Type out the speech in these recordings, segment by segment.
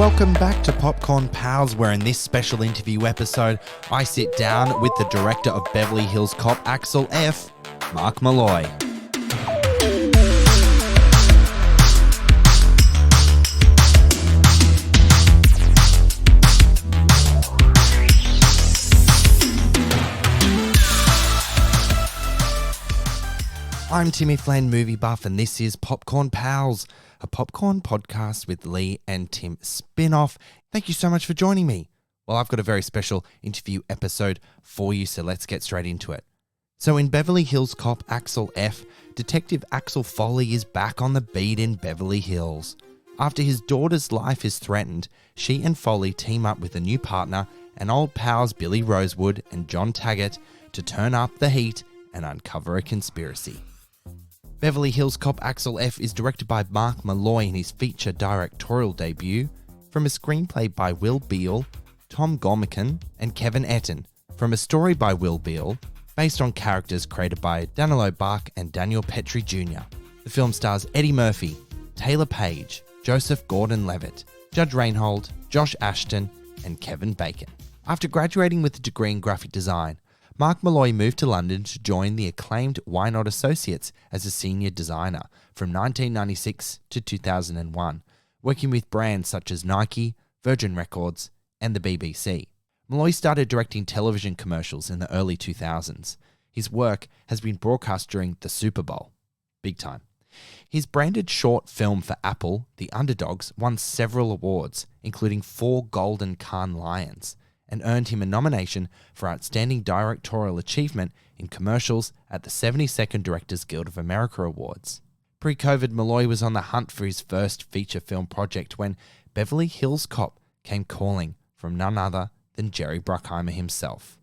Welcome back to Popcorn Pals, where in this special interview episode, I sit down with the director of Beverly Hills Cop, Axel F, Mark Molloy. I'm Timmy Flynn, movie buff, and this is Popcorn Pals, a popcorn podcast with Leigh and Tim spin-off. Thank you so much for joining me. Well, I've got a very special interview episode for you, so let's get straight into it. So in Beverly Hills Cop, Axel F, Detective Axel Foley is back on the beat in Beverly Hills. After his daughter's life is threatened, she and Foley team up with a new partner and old pals Billy Rosewood and John Taggart to turn up the heat and uncover a conspiracy. Beverly Hills Cop Axel F is directed by Mark Molloy in his feature directorial debut, from a screenplay by Will Beall, Tom Gormican, and Kevin Etten, from a story by Will Beall, based on characters created by Danilo Bach and Daniel Petrie Jr. The film stars Eddie Murphy, Taylour Paige, Joseph Gordon-Levitt, Judge Reinhold, Josh Ashton, and Kevin Bacon. After graduating with a degree in graphic design, Mark Molloy moved to London to join the acclaimed Why Not Associates as a senior designer from 1996 to 2001, working with brands such as Nike, Virgin Records, and the BBC. Molloy started directing television commercials in the early 2000s. His work has been broadcast during the Super Bowl. Big time. His branded short film for Apple, The Underdogs, won several awards, including 4 Golden Cannes Lions, and earned him a nomination for Outstanding Directorial Achievement in Commercials at the 72nd Directors Guild of America Awards. Pre-COVID, Molloy was on the hunt for his first feature film project when Beverly Hills Cop came calling from none other than Jerry Bruckheimer himself.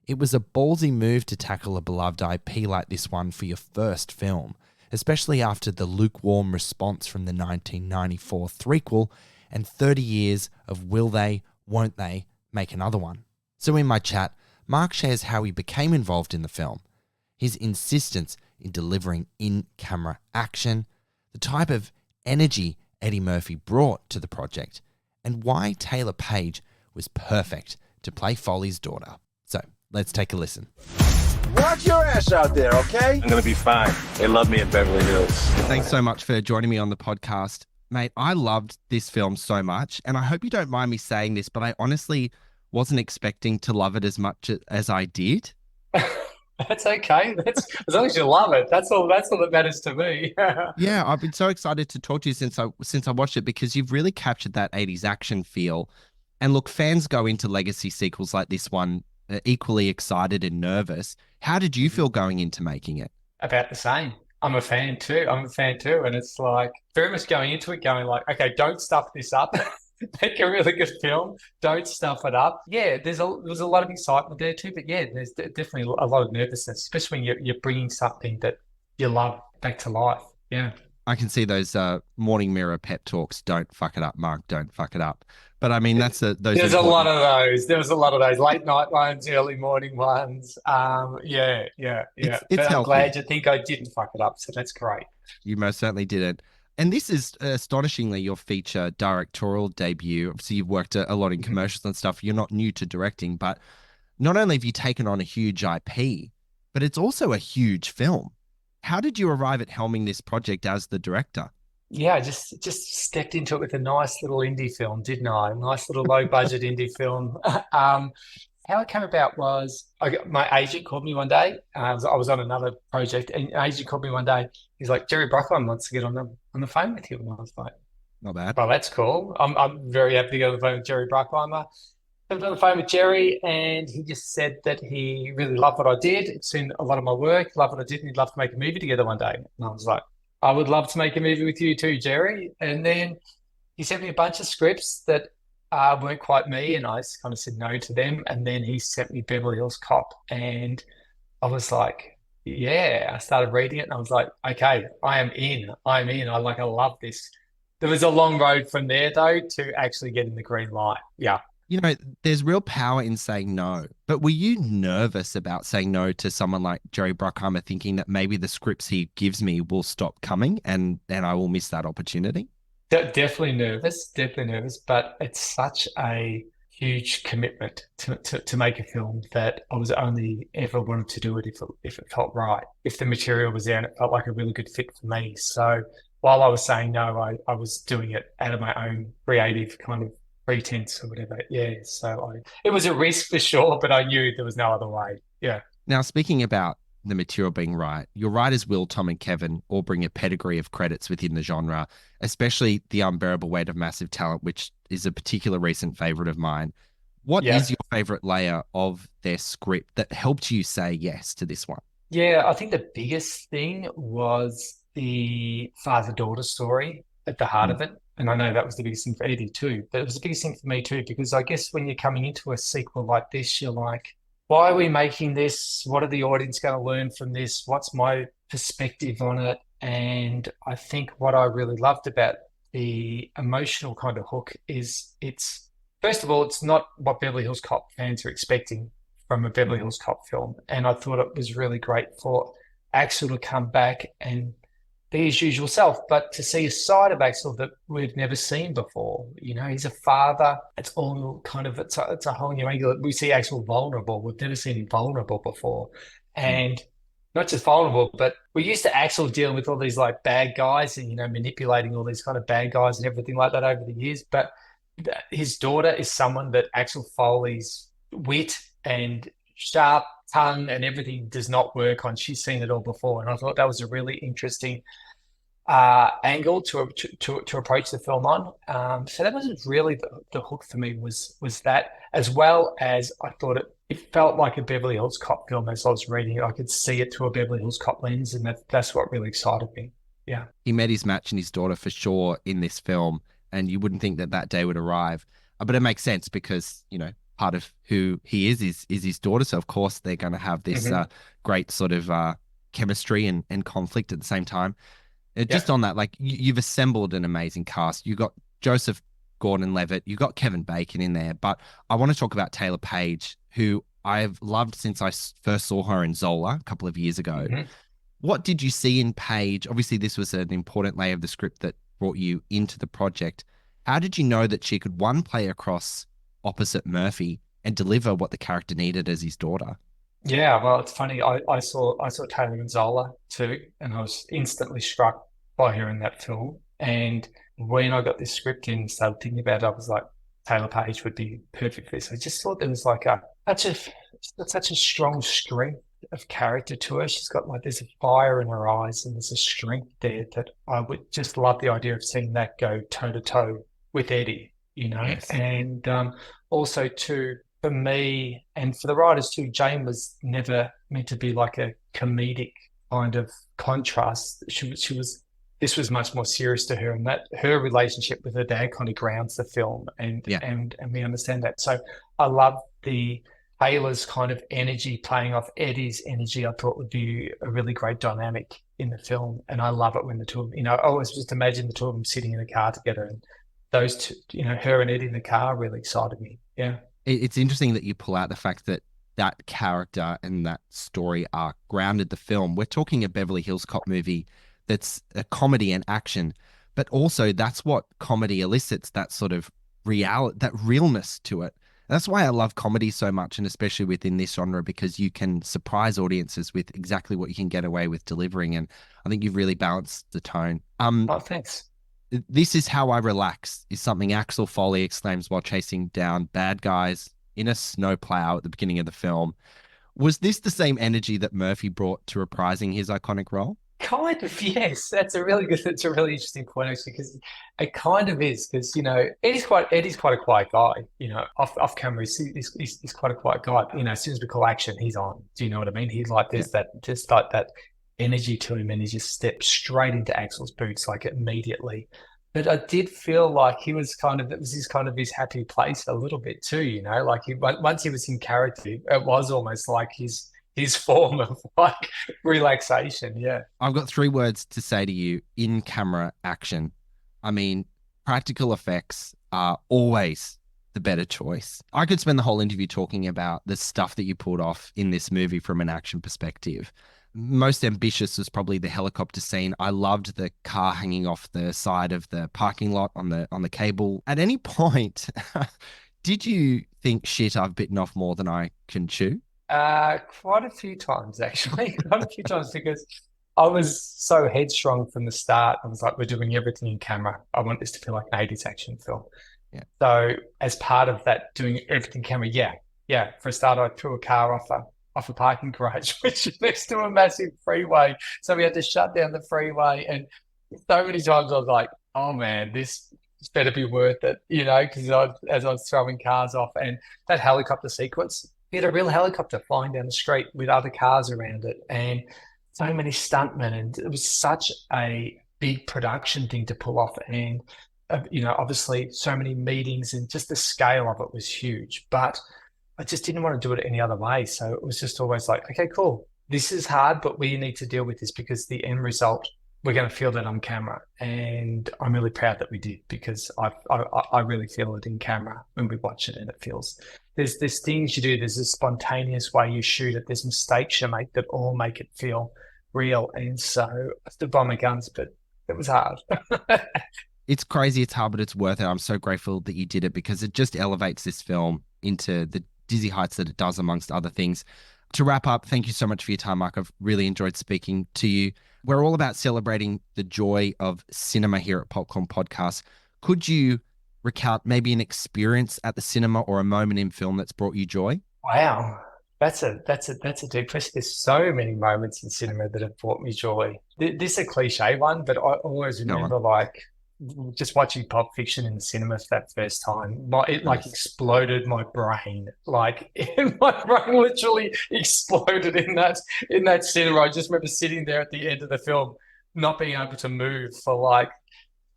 It was a ballsy move to tackle a beloved IP like this one for your first film, especially after the lukewarm response from the 1994 threequel and 30 years of will they, won't they, make another one. So in my chat, Mark shares how he became involved in the film, his insistence in delivering in-camera action, the type of energy Eddie Murphy brought to the project, and why Taylour Paige was perfect to play Foley's daughter. So let's take a listen. Watch your ass out there, okay? I'm going to be fine. They love me in Beverly Hills. Thanks so much for joining me on the podcast. Mate, I loved this film so much, and I hope you don't mind me saying this, but I honestly wasn't expecting to love it as much as I did. That's okay. That's as long as you love it. That's all that matters to me. Yeah, I've been so excited to talk to you since I watched it, because you've really captured that 80s action feel. And look, fans go into legacy sequels like this one equally excited and nervous. How did you feel going into making it? About the same. I'm a fan too. And it's like very much going into it, going like, okay, don't stuff this up. Make a really good film. Don't stuff it up. Yeah, there's a lot of excitement there too, but yeah, there's definitely a lot of nervousness, especially when you're bringing something that you love back to life. Yeah. I can see those morning mirror pep talks. Don't fuck it up, Mark. Don't fuck it up. But I mean, that's those. There's a lot of those. There was a lot of those late night ones, early morning ones. Yeah. It's but I'm healthy. glad you think I didn't fuck it up. So that's great. You most certainly didn't. And this is astonishingly your feature directorial debut. Obviously, you've worked a lot in commercials and stuff. You're not new to directing, but not only have you taken on a huge IP, but it's also a huge film. How did you arrive at helming this project as the director? Yeah, I just stepped into it with a nice little indie film, didn't I? A nice little low budget indie film. How it came about was my agent called me one day. I was on another project, and an agent called me one day. He's like, Jerry Bruckheimer wants to get on the phone with you. And I was like, Not bad. well, that's cool. I'm very happy to get on the phone with Jerry Bruckheimer. I was on the phone with Jerry, and he just said that he really loved what I did. He'd seen a lot of my work, loved what I did, and he'd love to make a movie together one day. And I was like, I would love to make a movie with you too, Jerry. And then he sent me a bunch of scripts that weren't quite me, and I kind of said no to them. And then he sent me Beverly Hills Cop, and I was like, yeah. I started reading it, and I was like, okay, I am in. I love this. There was a long road from there, though, to actually getting the green light. Yeah. You know, there's real power in saying no, but were you nervous about saying no to someone like Jerry Bruckheimer, thinking that maybe the scripts he gives me will stop coming and I will miss that opportunity? definitely nervous, but it's such a huge commitment to make a film that I was only ever wanted to do it if it felt right, if the material was there and it felt like a really good fit for me. So while I was saying no, I was doing it out of my own creative kind of pretense or whatever. Yeah, it was a risk for sure, but I knew there was no other way. Yeah. Now, speaking about the material being right, your writers Will, Tom, and Kevin all bring a pedigree of credits within the genre, especially The Unbearable Weight of Massive Talent, which is a particular recent favorite of mine. What Yeah. is your favorite layer of their script that helped you say yes to this one? Yeah, I think the biggest thing was the father-daughter story at the heart Mm. of it. And I know that was the biggest thing for Eddie too, but it was the biggest thing for me too, because I guess when you're coming into a sequel like this, you're like, why are we making this? What are the audience going to learn from this? What's my perspective on it? And I think what I really loved about the emotional kind of hook is first of all, it's not what Beverly Hills Cop fans are expecting from a Beverly Hills Cop film. And I thought it was really great for Axel to come back and be his usual self, but to see a side of Axel that we've never seen before. You know, he's a father. It's all kind of, it's a whole new angle. We see Axel vulnerable. We've never seen him vulnerable before. Mm. And not just vulnerable, but we're used to Axel dealing with all these like bad guys and, manipulating all these kind of bad guys and everything like that over the years. But his daughter is someone that Axel Foley's wit and sharp tongue and everything does not work on. She's seen it all before, and I thought that was a really interesting angle to approach the film on. So that was really the hook for me was that, as well as I thought it felt like a Beverly Hills Cop film as I was reading it. I could see it through a Beverly Hills Cop lens, and that's what really excited me. Yeah. He met his match and his daughter for sure in this film, and you wouldn't think that that day would arrive. But it makes sense because, part of who he is his daughter. So, of course, they're going to have this great sort of chemistry and conflict at the same time. Just on that, like you've assembled an amazing cast. You got Joseph Gordon-Levitt, you got Kevin Bacon in there, but I want to talk about Taylour Paige, who I've loved since I first saw her in Zola a couple of years ago. Mm-hmm. What did you see in Paige? Obviously, this was an important layer of the script that brought you into the project. How did you know that she could, one, play across opposite Murphy and deliver what the character needed as his daughter? Yeah, well, it's funny. I saw Taylour and Zola too, and I was instantly struck by her in that film. And when I got this script in and started thinking about it, I was like, Taylour Paige would be perfect for this. I just thought there was like such a strong strength of character to her. She's got there's a fire in her eyes and there's a strength there that I would just love the idea of seeing that go toe to toe with Eddie, Yes. And also too, for me and for the writers too, Jane was never meant to be like a comedic kind of contrast. This was much more serious to her, and that her relationship with her dad kind of grounds the film, and we understand that. So I love the Taylor's kind of energy playing off Eddie's energy. I thought would be a really great dynamic in the film, and I love it when the two of them, I always just imagine the two of them sitting in a car together, and those two, her and Eddie in the car really excited me. Yeah. It's interesting that you pull out the fact that that character and that story arc grounded the film. We're talking a Beverly Hills Cop movie that's a comedy and action, but also that's what comedy elicits, that sort of that realness to it. That's why I love comedy so much, and especially within this genre, because you can surprise audiences with exactly what you can get away with delivering. And I think you've really balanced the tone. Oh, thanks. This is how I relax is something Axel Foley exclaims while chasing down bad guys in a snowplow at the beginning of the film. Was this the same energy that Murphy brought to reprising his iconic role? Kind of, yes. That's a really interesting point actually, because it kind of is, because Eddie's quite a quiet guy. Off camera he's quite a quiet guy. As soon as we call action, he's on. Do you know what I mean? He's like there's that just like that energy to him, and he just steps straight into Axel's boots like immediately. But I did feel like it was his happy place a little bit too. Like once he was in character, it was almost like his form of like relaxation. Yeah. I've got 3 words to say to you: in camera action. I mean, practical effects are always the better choice. I could spend the whole interview talking about the stuff that you pulled off in this movie from an action perspective. most ambitious was probably the helicopter scene. I loved the car hanging off the side of the parking lot on the cable. At any point, did you think, shit, I've bitten off more than I can chew? Quite a few times, actually. Quite a few times, because I was so headstrong from the start. I was like, we're doing everything in camera. I want this to feel like an 80s action film. Yeah. So as part of that, doing everything camera, yeah. For a start, I threw a car off a parking garage, which is next to a massive freeway. So we had to shut down the freeway. And so many times I was like, oh man, this better be worth it, because as I was throwing cars off. And that helicopter sequence, we had a real helicopter flying down the street with other cars around it, and so many stuntmen. And it was such a big production thing to pull off. And, obviously so many meetings, and just the scale of it was huge. But I just didn't want to do it any other way. So it was just always like, okay, cool. This is hard, but we need to deal with this, because the end result, we're going to feel that on camera. And I'm really proud that we did, because I really feel it in camera when we watch it, and it feels there's things you do. There's a spontaneous way you shoot it. There's mistakes you make that all make it feel real. And so I stood by my guns, but it was hard. It's crazy. It's hard, but it's worth it. I'm so grateful that you did it, because it just elevates this film into the dizzy heights that it does, amongst other things. To wrap up, thank you so much for your time, Mark. I've really enjoyed speaking to you. We're all about celebrating the joy of cinema here at Popcorn Podcast. Could you recount maybe an experience at the cinema or a moment in film that's brought you joy? Wow. That's a deep question. There's so many moments in cinema that have brought me joy. This is a cliche one, but I always remember just watching Pulp Fiction in the cinema for that first time. It exploded my brain. Like my brain literally exploded in that cinema. I just remember sitting there at the end of the film, not being able to move for like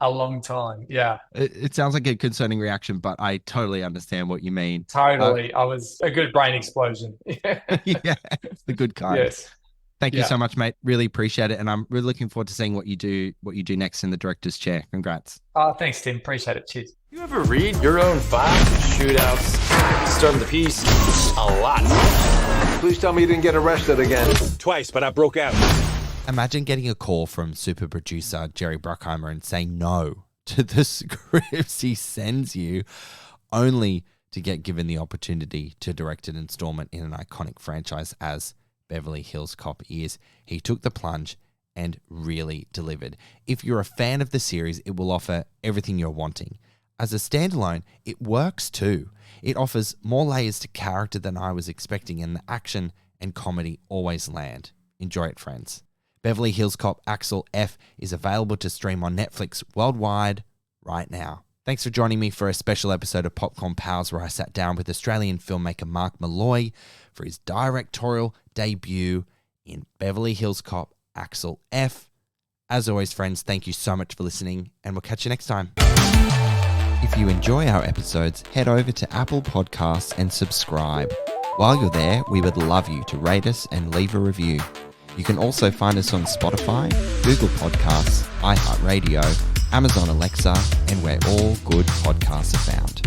a long time. Yeah. It sounds like a concerning reaction, but I totally understand what you mean. Totally. I was a good brain explosion. Yeah, the good kind. Yes. Thank you so much, mate. Really appreciate it. And I'm really looking forward to seeing what you do next in the director's chair. Congrats. Oh, thanks, Tim. Appreciate it. Cheers. You ever read your own files? Shootouts, starting the piece, a lot. Please tell me you didn't get arrested again. Twice, but I broke out. Imagine getting a call from super producer Jerry Bruckheimer and saying no to the scripts he sends you, only to get given the opportunity to direct an installment in an iconic franchise as Beverly Hills Cop is. He took the plunge and really delivered. If you're a fan of the series, it will offer everything you're wanting. As a standalone, it works too. It offers more layers to character than I was expecting, and the action and comedy always land. Enjoy it, friends. Beverly Hills Cop Axel F is available to stream on Netflix worldwide right now. Thanks for joining me for a special episode of Popcorn Pals, where I sat down with Australian filmmaker Mark Molloy for his directorial debut in Beverly Hills Cop Axel F. As always, friends, thank you so much for listening, and we'll catch you next time. If you enjoy our episodes, head over to Apple Podcasts and subscribe. While you're there, we would love you to rate us and leave a review. You can also find us on Spotify, Google Podcasts, iHeartRadio, Amazon Alexa, and where all good podcasts are found.